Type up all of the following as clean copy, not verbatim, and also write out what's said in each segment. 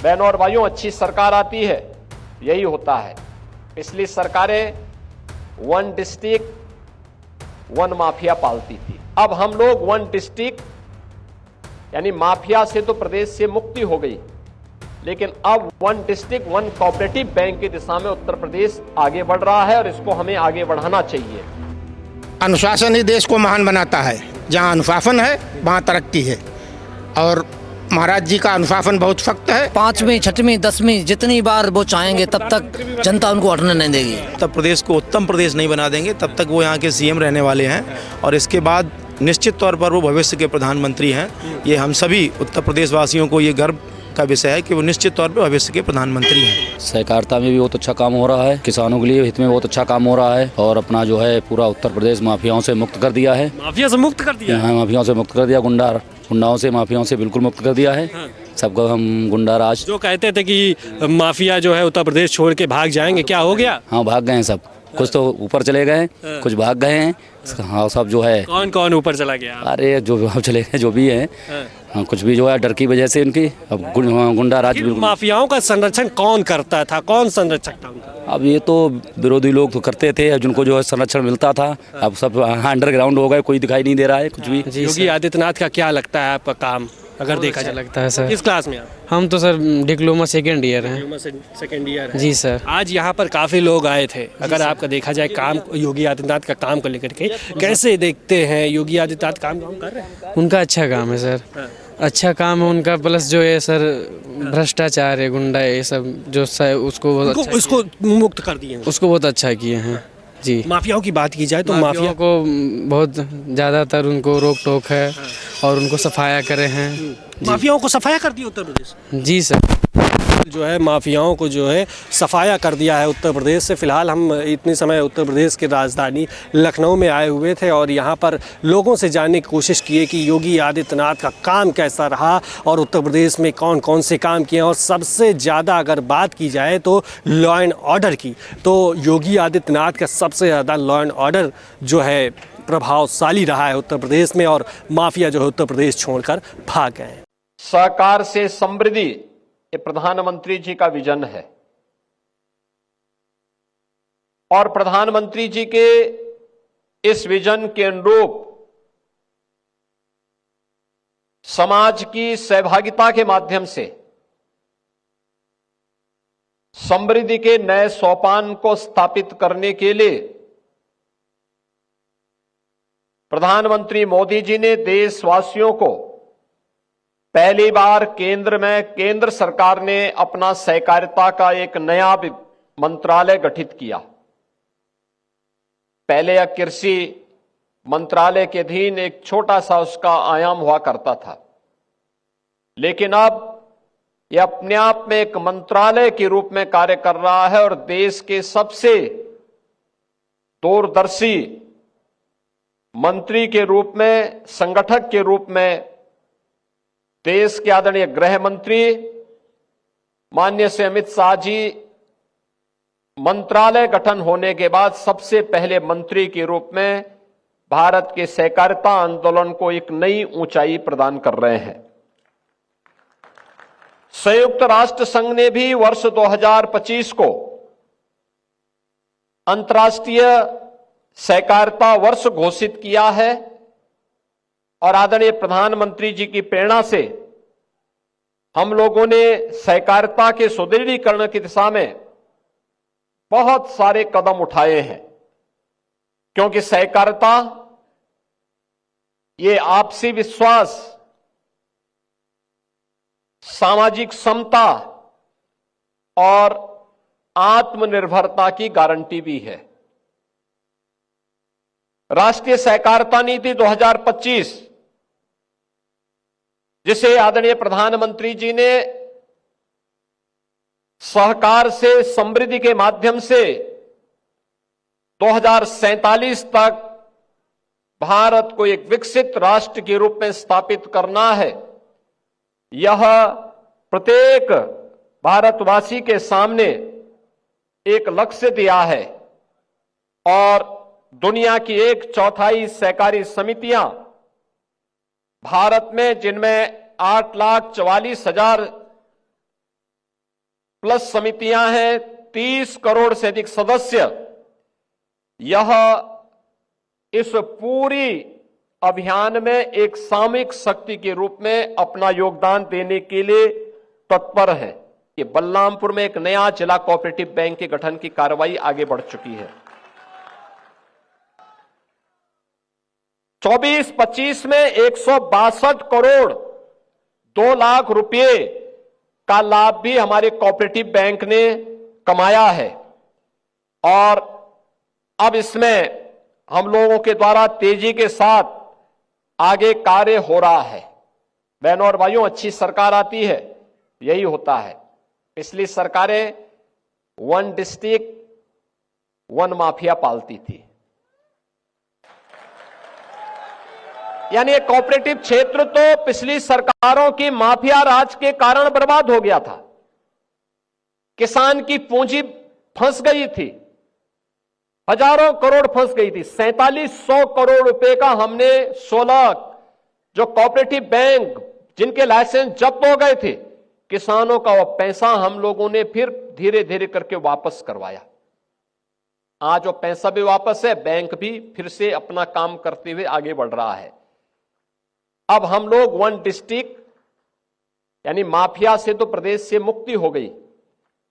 बहनों और भाइयों, अच्छी सरकार आती है, यही होता है। पिछली सरकारें वन डिस्ट्रिक्ट वन माफिया पालती थी। अब हम लोग वन डिस्ट्रिक्ट यानी माफिया से तो प्रदेश से मुक्ति हो गई, लेकिन अब one district one cooperative bank की दिशा में उत्तर प्रदेश आगे बढ़ रहा है और इसको हमें आगे बढ़ाना चाहिए। अनुशासन ही देश को महान बनाता है। जहाँ अनुशासन है वहाँ तरक्की है, और महाराज जी का अनुशासन बहुत सख्त है। 5वीं 6वीं 10वीं जितनी बार वो चाहेंगे तब तक जनता उनको हटने नहीं देगी। उत्तर प्रदेश को उत्तम प्रदेश नहीं बना देंगे तब तक वो यहाँ के सीएम रहने वाले हैं, और इसके बाद निश्चित तौर पर वो भविष्य के प्रधानमंत्री हैं। ये हम सभी उत्तर प्रदेश वासियों को ये गर्व का विषय है कि वो निश्चित तौर पर भविष्य के प्रधानमंत्री हैं। सहकारिता में भी बहुत अच्छा काम हो रहा है, किसानों के लिए हित में बहुत अच्छा काम हो रहा है, और अपना जो है पूरा उत्तर प्रदेश माफियाओं से मुक्त कर दिया है। माफिया से मुक्त कर दिया? हाँ, माफियाओं से मुक्त कर दिया, गुंडाओं से माफियाओं से बिल्कुल मुक्त कर दिया है। हाँ। सबको हम गुंडा राज जो कहते थे कि माफिया जो है उत्तर प्रदेश छोड़ के भाग जाएंगे, क्या हो गया? हाँ, भाग गए हैं सब। कुछ तो ऊपर चले गए, कुछ भाग गए हैं। हाँ, सब जो है। कौन कौन ऊपर चला गया? अरे जो चले गए, जो भी हैं। हाँ, कुछ भी जो है डर की वजह से उनकी अब गुंडा राज। माफियाओं का संरक्षण कौन करता था? कौन संरक्षक था उनका? अब ये तो विरोधी लोग तो करते थे, जिनको जो है संरक्षण मिलता था। अब सब अंडरग्राउंड हो गए, कोई दिखाई नहीं दे रहा है कुछ भी। योगी आदित्यनाथ का क्या लगता है आपका काम अगर देखा जाए? लगता है सर। किस क्लास में आप? हम तो सर डिप्लोमा सेकेंड ईयर हैं। सेकेंड ईयर है। जी सर। आज यहाँ पर काफी लोग आए थे। अगर आपका देखा जाए काम योगी आदित्यनाथ का काम को लेकर के कैसे देखते हैं? योगी आदित्यनाथ काम कर रहे हैं? उनका अच्छा काम है सर। हाँ। अच्छा काम है उनका, प्लस जो है सर भ्रष्टाचार है, गुंडा है, ये सब जो उसको उसको मुक्त कर दिए, उसको बहुत अच्छा किए हैं जी। माफियाओं की बात की जाए तो माफिया को बहुत ज़्यादातर उनको रोक टोक है और उनको सफाया करे हैं। माफियाओं को सफाया कर दिया उत्तर प्रदेश? जी सर। जो है माफियाओं को जो है सफाया कर दिया है उत्तर प्रदेश से। फिलहाल हम इतने समय उत्तर प्रदेश की राजधानी लखनऊ में आए हुए थे और यहाँ पर लोगों से जानने की कोशिश की कि योगी आदित्यनाथ का काम कैसा रहा और उत्तर प्रदेश में कौन कौन से काम किए। और सबसे ज़्यादा अगर बात की जाए तो लॉ एंड ऑर्डर की, तो योगी आदित्यनाथ का सबसे ज़्यादा लॉ एंड ऑर्डर जो है प्रभावशाली रहा है उत्तर प्रदेश में, और माफिया जो है उत्तर प्रदेश छोड़कर भाग गए। सहकार से समृद्धि ये प्रधानमंत्री जी का विजन है, और प्रधानमंत्री जी के इस विजन के अनुरूप समाज की सहभागिता के माध्यम से समृद्धि के नए सोपान को स्थापित करने के लिए प्रधानमंत्री मोदी जी ने देशवासियों को पहली बार केंद्र सरकार ने अपना सहकारिता का एक नया मंत्रालय गठित किया। पहले यह कृषि मंत्रालय के अधीन एक छोटा सा उसका आयाम हुआ करता था, लेकिन अब यह अपने आप में एक मंत्रालय के रूप में कार्य कर रहा है और देश के सबसे दूरदर्शी मंत्री के रूप में, संगठक के रूप में देश के आदरणीय गृह मंत्री माननीय श्री अमित शाह जी मंत्रालय गठन होने के बाद सबसे पहले मंत्री के रूप में भारत के सहकारिता आंदोलन को एक नई ऊंचाई प्रदान कर रहे हैं। संयुक्त राष्ट्र संघ ने भी वर्ष 2025 को अंतर्राष्ट्रीय सहकारिता वर्ष घोषित किया है, और आदरणीय प्रधानमंत्री जी की प्रेरणा से हम लोगों ने सहकारिता के सुदृढ़ीकरण की दिशा में बहुत सारे कदम उठाए हैं, क्योंकि सहकारिता ये आपसी विश्वास, सामाजिक समता और आत्मनिर्भरता की गारंटी भी है। राष्ट्रीय सहकारिता नीति 2025, जिसे आदरणीय प्रधानमंत्री जी ने सहकार से समृद्धि के माध्यम से 2047 तक भारत को एक विकसित राष्ट्र के रूप में स्थापित करना है, यह प्रत्येक भारतवासी के सामने एक लक्ष्य दिया है। और दुनिया की 1/4 सहकारी समितियां भारत में, जिनमें 8,44,000 प्लस समितियां हैं, 30 करोड़ से अधिक सदस्य, यह इस पूरी अभियान में एक सामूहिक शक्ति के रूप में अपना योगदान देने के लिए तत्पर है। कि बलरामपुर में एक नया जिला कोऑपरेटिव बैंक के गठन की कार्रवाई आगे बढ़ चुकी है। 24-25 में 162 करोड़ 2 लाख रुपए का लाभ भी हमारे कोऑपरेटिव बैंक ने कमाया है और अब इसमें हम लोगों के द्वारा तेजी के साथ आगे कार्य हो रहा है। बहनों और भाइयों, अच्छी सरकार आती है, यही होता है। पिछली सरकारें 1 डिस्ट्रिक्ट 1 माफिया पालती थी, यानी कोऑपरेटिव क्षेत्र तो पिछली सरकारों की माफिया राज के कारण बर्बाद हो गया था। किसान की पूंजी फंस गई थी, हजारों करोड़ फंस गई थी। 4700 करोड़ रुपए का हमने 16 जो कोऑपरेटिव बैंक जिनके लाइसेंस जब्त हो गए थे, किसानों का वो पैसा हम लोगों ने फिर धीरे धीरे करके वापस करवाया। आज वो पैसा भी वापस है, बैंक भी फिर से अपना काम करते हुए आगे बढ़ रहा है। अब हम लोग 1 डिस्ट्रिक्ट यानी माफिया से तो प्रदेश से मुक्ति हो गई,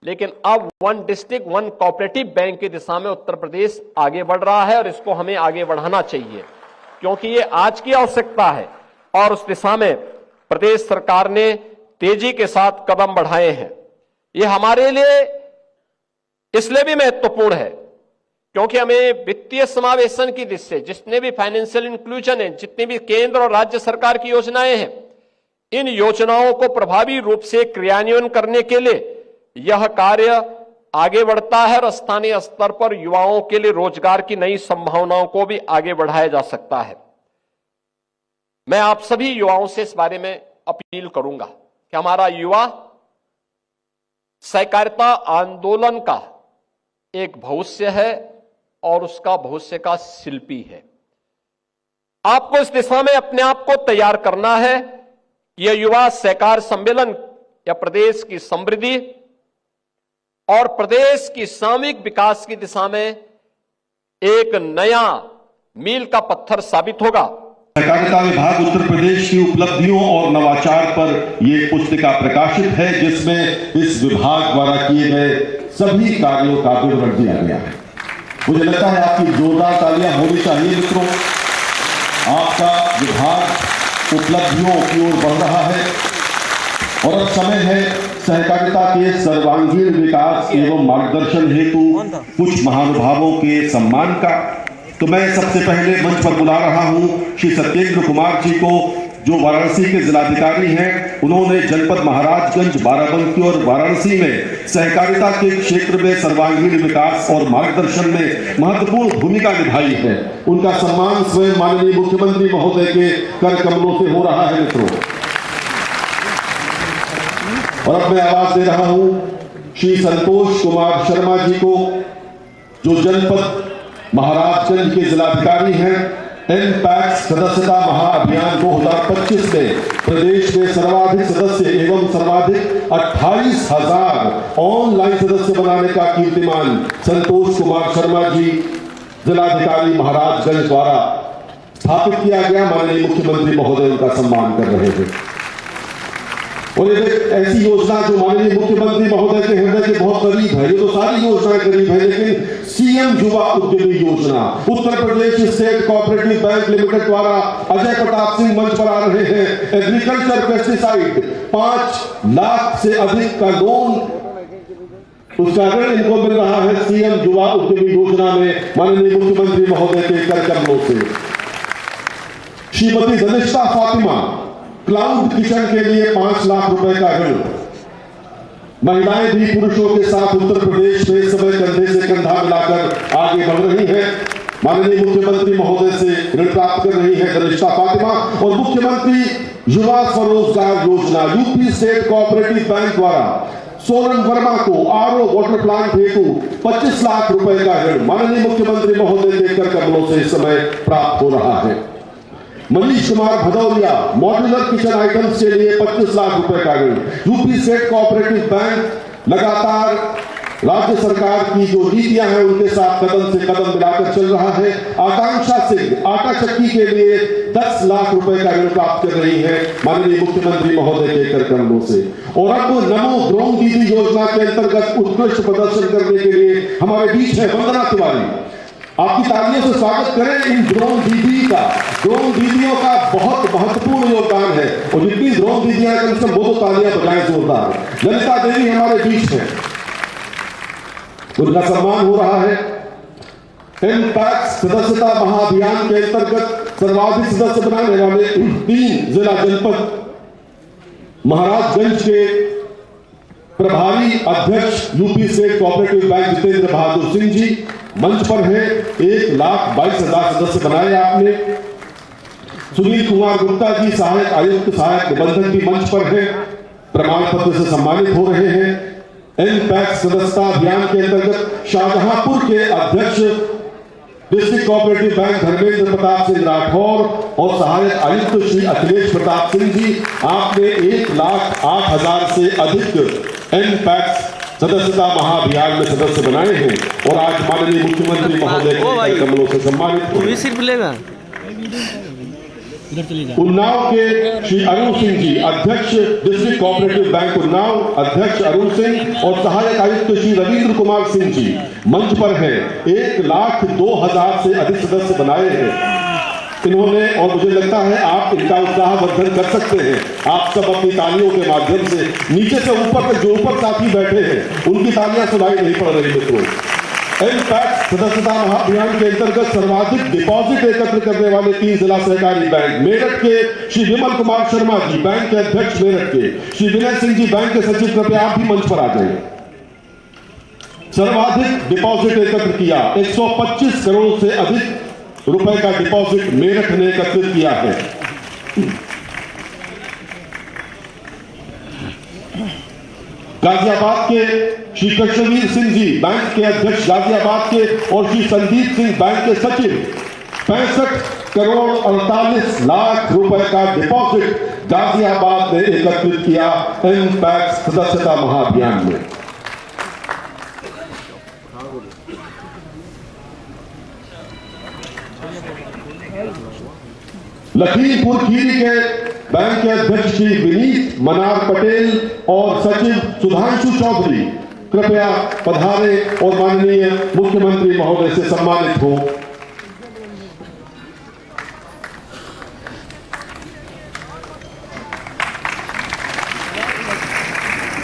लेकिन अब 1 डिस्ट्रिक्ट 1 कोऑपरेटिव बैंक की दिशा में उत्तर प्रदेश आगे बढ़ रहा है और इसको हमें आगे बढ़ाना चाहिए, क्योंकि ये आज की आवश्यकता है और उस दिशा में प्रदेश सरकार ने तेजी के साथ कदम बढ़ाए हैं। ये हमारे लिए इसलिए भी महत्वपूर्ण है क्योंकि हमें वित्तीय समावेशन की दिशा से जितने भी फाइनेंशियल इंक्लूजन है, जितनी भी केंद्र और राज्य सरकार की योजनाएं हैं, इन योजनाओं को प्रभावी रूप से क्रियान्वयन करने के लिए यह कार्य आगे बढ़ता है और स्थानीय स्तर पर युवाओं के लिए रोजगार की नई संभावनाओं को भी आगे बढ़ाया जा सकता है। मैं आप सभी युवाओं से इस बारे में अपील करूंगा कि हमारा युवा सहकारिता आंदोलन का एक भविष्य है और उसका भविष्य का शिल्पी है। आपको इस दिशा में अपने आप को तैयार करना है। यह युवा सहकार सम्मेलन या प्रदेश की समृद्धि और प्रदेश की सामूहिक विकास की दिशा में एक नया मील का पत्थर साबित होगा। सहकारिता विभाग उत्तर प्रदेश की उपलब्धियों और नवाचार पर यह पुस्तिका प्रकाशित है, जिसमें इस विभाग द्वारा किए गए सभी कार्यों का विवरण दिया गया है। मुझे लगता है आपकी जोरदार तालियां होनी चाहिए मित्रों। आपका विभाग उपलब्धियों की ओर बढ़ रहा है और अब समय है सहकारिता के सर्वांगीण विकास एवं मार्गदर्शन हेतु कुछ महानुभावों के सम्मान का। तो मैं सबसे पहले मंच पर बुला रहा हूं श्री सत्येंद्र कुमार जी को, जो वाराणसी के जिलाधिकारी हैं। उन्होंने जनपद महाराजगंज, बाराबंकी और वाराणसी में सहकारिता के क्षेत्र में सर्वांगीण विकास और मार्गदर्शन में महत्वपूर्ण भूमिका निभाई है। उनका सम्मान स्वयं माननीय मुख्यमंत्री महोदय के कर कमलों से हो रहा है मित्रों। और अब मैं आवाज दे रहा हूं श्री संतोष कुमार शर्मा जी को, जो जनपद महाराजगंज के जिलाधिकारी हैं। एनपैक्स सदस्यता महाअभियान 2025 में प्रदेश में सर्वाधिक सदस्य एवं सर्वाधिक 28,000 ऑनलाइन सदस्य बनाने का कीर्तिमान संतोष कुमार शर्मा जी जिलाधिकारी महाराजगंज द्वारा स्थापित किया गया। माननीय मुख्यमंत्री महोदय उनका सम्मान कर रहे थे। और ये ऐसी योजना जो माननीय मुख्यमंत्री महोदय के हृदय के बहुत करीब है। ये तो सारी योजनाएं करीब है, लेकिन सीएम युवा उद्यमी योजना Uttar Pradesh state cooperative bank limited द्वारा अजय प्रताप सिंह मंच पर आ रहे हैं। एग्रीकल्चर पेस्टिसाइड 5 लाख से अधिक का लोन, उसका ऋण इनको मिल रहा है सीएम युवा उद्यमी योजना में माननीय मुख्यमंत्री महोदय के कर कमलों से। श्रीमती धनिष्ठा फातिमा क्लाउड किचन के लिए 5 लाख रुपए का ऋण। महिलाएं भी पुरुषों के साथ उत्तर प्रदेश में समय कंधे से कंधा मिलाकर आगे बढ़ रही हैं। माननीय मुख्यमंत्री महोदय से ऋण प्राप्त कर रही है धनिष्ठा फातिमा। और मुख्यमंत्री युवा स्वरोजगार योजना यूपी स्टेट कोऑपरेटिव बैंक द्वारा सोनम वर्मा को आरओ वाटर प्लांट हेतु 25 लाख रुपए का ऋण माननीय मुख्यमंत्री महोदय के कर कमलों से इस समय प्राप्त हो रहा है। Manish Kumar Bhadauria modular kitchen items के लिए 25 लाख रुपए का ऋण यूपी स्टेट कोऑपरेटिव बैंक लगातार राज्य सरकार की जो नीतियां हैं उनके साथ कदम से कदम मिलाकर चल रहा है। आकांक्षा सिंह आटा चक्की के लिए 10 लाख रुपए का ऋण प्राप्त कर रही है माननीय मुख्यमंत्री महोदय के कार्यक्रमों से। और अब नमो ड्रोन दीदी योजना के अंतर्गत उत्कृष्ट प्रदर्शन करने के लिए हमारे बीच है वंदना तिवारी। आपकी तालियों से स्वागत करें इन ड्रोन दीदी का। ड्रोन दीदियों का बहुत महत्वपूर्ण योगदान है और जितनी ड्रोन दीदियां कम से कम 2 तालियां बजाएं जोरदार। ललिता देवी हमारे बीच है, उनका सम्मान हो रहा है। एमपैक्स सदस्यता महाअभियान के अंतर्गत सर्वाधिक सदस्य बनाने वाले 3 जिला जनपद महाराजगंज के प्रभारी अध्यक्ष UP state cooperative bank Jitendra Bahadur Singh ji मंच पर है। 1,22,000 सदस्य बनाए आपने। सुनील कुमार गुप्ता जी सहायक आयुक्त सहायक निबंधक भी मंच पर है, प्रमाण पत्र से सम्मानित हो रहे हैं। एमपैक्स सदस्यता अभियान के अंतर्गत शाहजहांपुर के अध्यक्ष district cooperative bank Dharmendra Pratap Singh Rathore और सहायक आयुक्त श्री अखिलेश प्रताप सिंह जी, आपने 1,08,000 से अधिक एमपैक्स सदस्यता महाअभियान में सदस्य बनाए हैं और आज माननीय मुख्यमंत्री महोदय के कमलों से सम्मानित हुए। उन्नाव के श्री अरुण सिंह जी अध्यक्ष डिस्ट्रिक्ट कोऑपरेटिव बैंक उन्नाव, अध्यक्ष अरुण सिंह और सहायक आयुक्त श्री रविंद्र कुमार सिंह जी मंच पर हैं। 1,02,000 से अधिक सदस्य बनाए हैं इन्होंने और मुझे लगता है आप इनका उत्साहवर्धन कर सकते हैं। आप सब अपनी तालियों के माध्यम से नीचे से ऊपर तक जो ऊपर साथी बैठे हैं उनकी तालियां सुनाई नहीं पड़ रही मित्रों। एमपैक्स सदस्यता महाअभियान के अंतर्गत सर्वाधिक डिपॉजिट एकत्र करने वाले 3 जिला सहकारी बैंक मेरठ के श्री विमल कुमार शर्मा जी, बैंक के अध्यक्ष मेरठ के श्री विनय सिंह जी, बैंक के सचिव, कृपया आप भी मंच पर आ जाइए। सर्वाधिक डिपॉजिट एकत्र किया 125 करोड़ से अधिक रुपए का डिपॉजिट मेरठ ने एकत्रित किया है। गाजियाबाद के श्री कृष्णवीर सिंह जी, बैंक के अध्यक्ष गाजियाबाद के, और श्री संदीप सिंह, बैंक के सचिव, 65 करोड़ 48 लाख रुपए का डिपॉजिट गाजियाबाद ने एकत्रित किया एमपैक्स सदस्यता महाअभियान में। लखीमपुर खीरी के बैंक के अध्यक्ष श्री विनीत मनार पटेल और सचिव सुधांशु चौधरी, कृपया पधारे और माननीय मुख्यमंत्री महोदय से सम्मानित हो।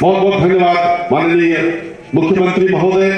बहुत बहुत धन्यवाद माननीय मुख्यमंत्री महोदय।